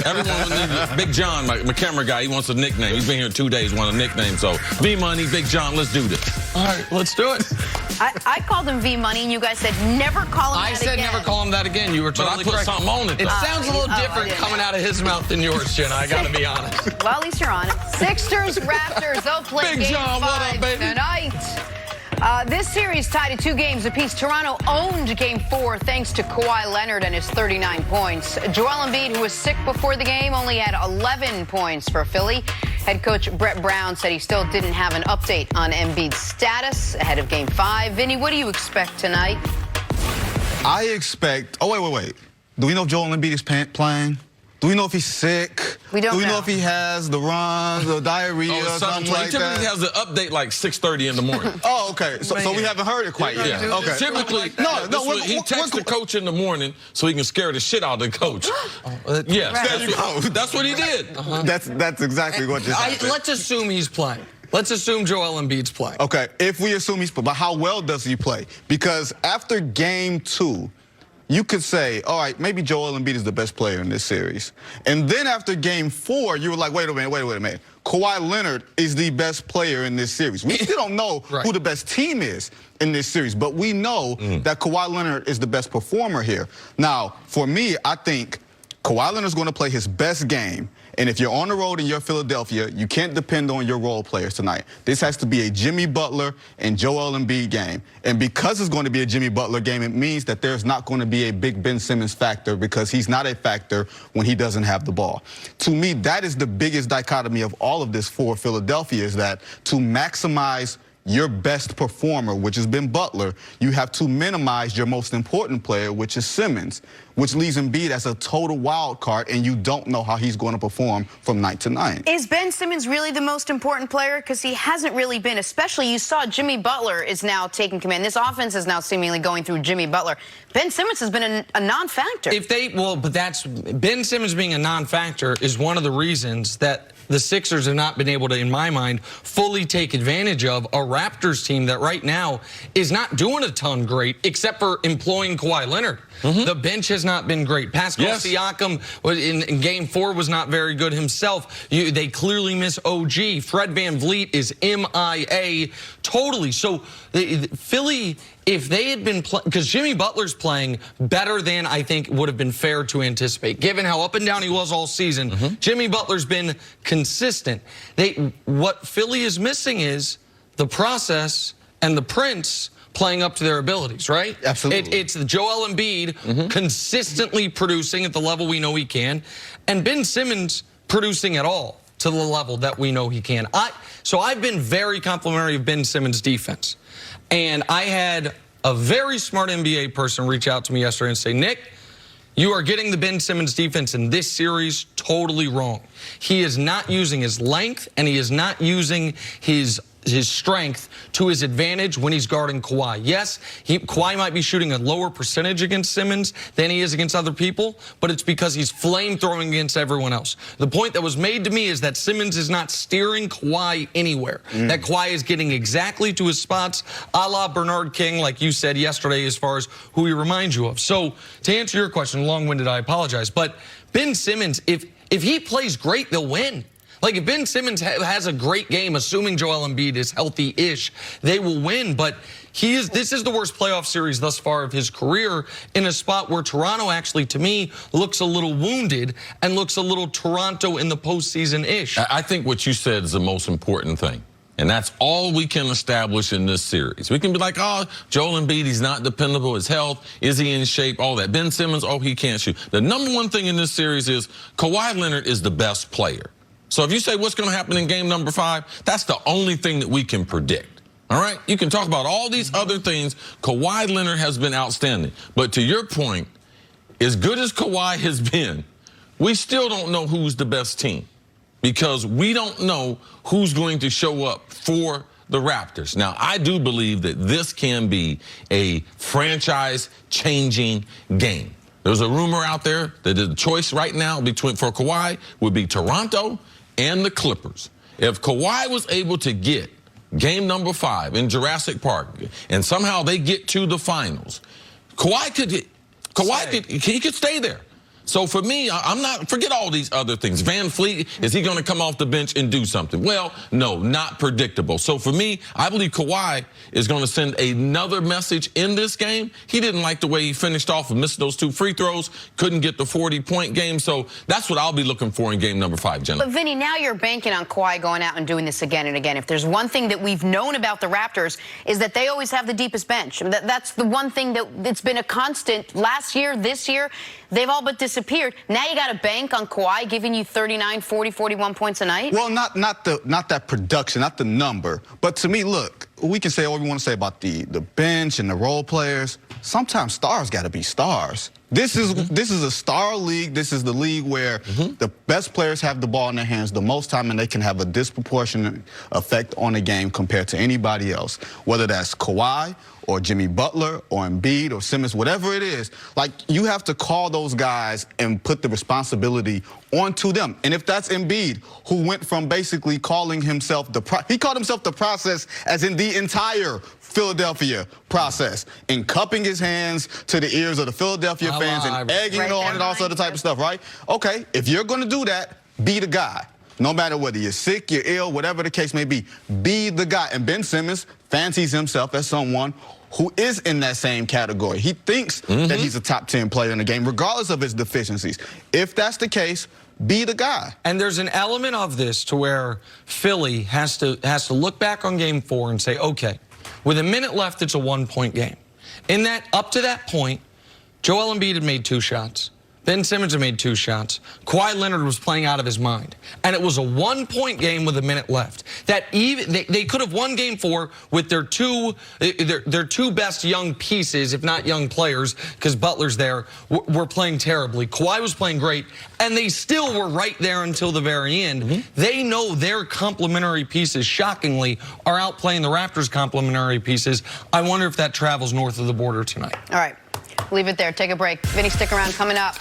Everyone, Big John, my camera guy, he wants a nickname. He's been here 2 days, want a nickname. So, V-Money, Big John, let's do this. All right, let's do it. I called him V-Money, and you guys said never call him that again. I said never call him that again. You were totally correct. But I put something on it, though. It sounds a little different coming out of his mouth than yours, Jenna. I got to be honest. Well, at least you're on it. Sixers, Raptors, they'll play Big Game John, 5 what up, baby? tonight. This series tied at 2 games apiece. Toronto owned Game 4 thanks to Kawhi Leonard and his 39 points. Joel Embiid, who was sick before the game, only had 11 points for Philly. Head coach Brett Brown said he still didn't have an update on Embiid's status ahead of Game 5. Vinny, what do you expect tonight? I expect... Oh, wait. Do we know if Joel Embiid is playing? Do we know if he's sick? We don't know. Do we know if he has the runs, the diarrhea, or something like typically that? He has an update like 6:30 in the morning. Oh, okay. So we haven't heard it quite yet. Yeah. Okay. Typically, he texts the coach in the morning so he can scare the shit out of the coach. Yes, There you go. That's what he did. That's exactly what just happened. Let's assume he's playing. Let's assume Joel Embiid's playing. Okay, if we assume he's playing, but how well does he play? Because after Game 2, you could say, all right, maybe Joel Embiid is the best player in this series. And then after Game 4, you were like, wait a minute. Kawhi Leonard is the best player in this series. We still don't know who the best team is in this series, but we know that Kawhi Leonard is the best performer here. Now, for me, I think Kawhi Leonard's going to play his best game. And if you're on the road and you're Philadelphia, you can't depend on your role players tonight. This has to be a Jimmy Butler and Joel Embiid game. And because it's going to be a Jimmy Butler game, it means that there's not going to be a big Ben Simmons factor because he's not a factor when he doesn't have the ball. To me, that is the biggest dichotomy of all of this for Philadelphia, is that to maximize your best performer, which has been Butler, you have to minimize your most important player, which is Simmons, which leaves Embiid as a total wild card, and you don't know how he's going to perform from night to night. Is Ben Simmons really the most important player? Because he hasn't really been, especially you saw Jimmy Butler is now taking command. This offense is now seemingly going through Jimmy Butler. Ben Simmons has been a non-factor. But that's Ben Simmons being a non-factor is one of the reasons that the Sixers have not been able to, in my mind, fully take advantage of a Raptors team that right now is not doing a ton great, except for employing Kawhi Leonard. The bench has not been great. Pascal Siakam in Game 4 was not very good himself. They clearly miss OG. Fred VanVleet is MIA totally. So Philly, if they had been playing, because Jimmy Butler's playing better than I think would have been fair to anticipate, given how up and down he was all season. Jimmy Butler's been consistent. What Philly is missing is the process and the Prince playing up to their abilities, right? Absolutely. It's Joel Embiid consistently producing at the level we know he can, and Ben Simmons producing at all to the level that we know he can. So I've been very complimentary of Ben Simmons' defense. And I had a very smart NBA person reach out to me yesterday and say, Nick, you are getting the Ben Simmons defense in this series totally wrong. He is not using his length, and he is not using his strength to his advantage when he's guarding Kawhi. Yes, Kawhi might be shooting a lower percentage against Simmons than he is against other people, but it's because he's flame-throwing against everyone else. The point that was made to me is that Simmons is not steering Kawhi anywhere, that Kawhi is getting exactly to his spots, a la Bernard King, like you said yesterday, as far as who he reminds you of. So to answer your question, long-winded, I apologize, but Ben Simmons, if he plays great, they'll win. Like, if Ben Simmons has a great game, assuming Joel Embiid is healthy-ish, they will win. But this is the worst playoff series thus far of his career, in a spot where Toronto actually, to me, looks a little wounded and looks a little Toronto in the postseason-ish. I think what you said is the most important thing. And that's all we can establish in this series. We can be like, oh, Joel Embiid, he's not dependable. His health, is he in shape, all that. Ben Simmons, oh, he can't shoot. The number one thing in this series is Kawhi Leonard is the best player. So if you say what's going to happen in game number 5, that's the only thing that we can predict. All right? You can talk about all these other things. Kawhi Leonard has been outstanding. But to your point, as good as Kawhi has been, we still don't know who's the best team, because we don't know who's going to show up for the Raptors. Now, I do believe that this can be a franchise-changing game. There's a rumor out there that the choice right now for Kawhi would be Toronto and the Clippers. If Kawhi was able to get game number 5 in Jurassic Park and somehow they get to the finals, Kawhi could stay there. So for me, I'm not, forget all these other things. Van Fleet, is he going to come off the bench and do something? Well, no, not predictable. So for me, I believe Kawhi is going to send another message in this game. He didn't like the way he finished off and missed those 2 free throws, couldn't get the 40-point game. So that's what I'll be looking for in game number 5, Jenna. But Vinny, now you're banking on Kawhi going out and doing this again and again. If there's one thing that we've known about the Raptors is that they always have the deepest bench. That's the one thing that's been a constant last year, this year. They've all but disappeared. Now you got to bank on Kawhi giving you 39, 40, 41 points a night? Well, not that production, not the number. But to me, look, we can say all we want to say about the bench and the role players. Sometimes stars got to be stars. This is a star league. This is the league where the best players have the ball in their hands the most time, and they can have a disproportionate effect on the game compared to anybody else, whether that's Kawhi or Jimmy Butler or Embiid or Simmons, whatever it is. Like, you have to call those guys and put the responsibility onto them. And if that's Embiid, who went from basically calling himself he called himself the process as in the entire Philadelphia process, and cupping his hands to the ears of the Philadelphia fans and egging it on and all sort of type of stuff, right? Okay, if you're going to do that, be the guy. No matter whether you're sick, you're ill, whatever the case may be the guy. And Ben Simmons fancies himself as someone who is in that same category. He thinks that he's a top 10 player in the game, regardless of his deficiencies. If that's the case, be the guy. And there's an element of this to where Philly has to look back on game 4 and say, okay, with a minute left, it's a 1-point game. Up to that point, Joel Embiid had made 2 shots. Ben Simmons had made 2 shots. Kawhi Leonard was playing out of his mind. And it was a 1-point game with a minute left. That even they could have won game 4 with their two best young pieces, if not young players, because Butler's there, were playing terribly. Kawhi was playing great, and they still were right there until the very end. They know their complementary pieces, shockingly, are outplaying the Raptors' complementary pieces. I wonder if that travels north of the border tonight. All right. Leave it there. Take a break. Vinny, stick around. Coming up.